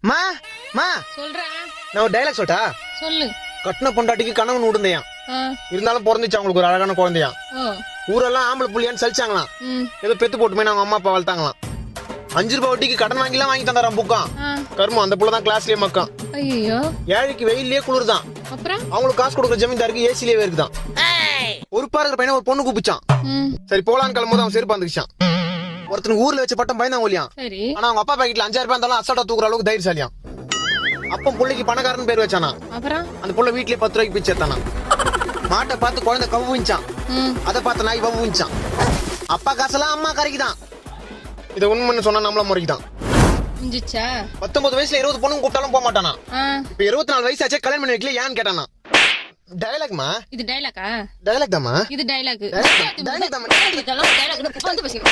மா மா சொல்றேன். நான் ஒரு டைலாக் சொல்லட்டா? சொல்லு. கட்டின பொண்டாட்டிக்கு கணவன் விடுந்தையான், இருந்தாலும் பிறந்துச்சு அவங்களுக்கு ஒரு அழகான குழந்தையான். ஊரெல்லாம் ஆம்பளை புள்ளியான்னு சலிச்சாங்களாம். ஏதோ பெத்து போட்டுமே அவங்க அம்மா அப்பா வளர்த்தாங்களாம். 5 ரூபாய் வட்டிக்கு கடன் வாங்கிலாம் வாங்கி தந்தாராம் புக்கான். கருமம் அந்த புள்ள தான் கிளாஸ்லயே மக்கான். ஐயோ, ஏழைக்கு வெயிலே குளிர்தான். அப்புறம் அவங்களுக்கு காசு கொடுக்குற ஜமீன்தாருக்கு ஏசிலேயே இருக்குதான். ஒரு பாருக்கிற பையனை ஒரு பொண்ணு கூப்பிச்சான். சரி போலான்னு கிளம்பும்போது அவன் செருப்பு வந்துச்சான். ஒருத்தனுக்கு ஊர்ல வச்ச பட்டம் பயந்தான் ஒலியான். சரி. ஆனா அவங்க அப்பா பாக்கெட்ல 5000 ரூபாய் இருந்தாலும் அசால்ட்டா தூக்குற அளவுக்கு தைரியசாலியான். அப்ப புள்ளைக்கு பணக்காரன் பேர் வச்சானா. அப்புறம் அந்த புள்ள வீட்லயே 10 ரூபாய்க்கு பிச்சை எடுத்தானா. மாட்டை பார்த்து குழந்தை கவுவிச்சான், அதை பார்த்து நாய் வவுவிச்சான். அப்பா காசெல்லாம் அம்மா கரைக்குதான். இதை உண்மைன்னு சொன்னா நம்மள முறைக்குதான். 19 வயசுல 20 பொண்ணுங்க கூப்பிட்டாலும் போக மாட்டானா. இப்ப 24 வயசு ஆச்சே கல்யாணம் பண்ணி வைக்கல ஏன்னு கேட்டானா. டயலாக்மா இது டைலாக்கா? டயலாக் தாமா இது டைலாக். டயலாக் தாமா. டைலாக் வந்து பேசுங்க.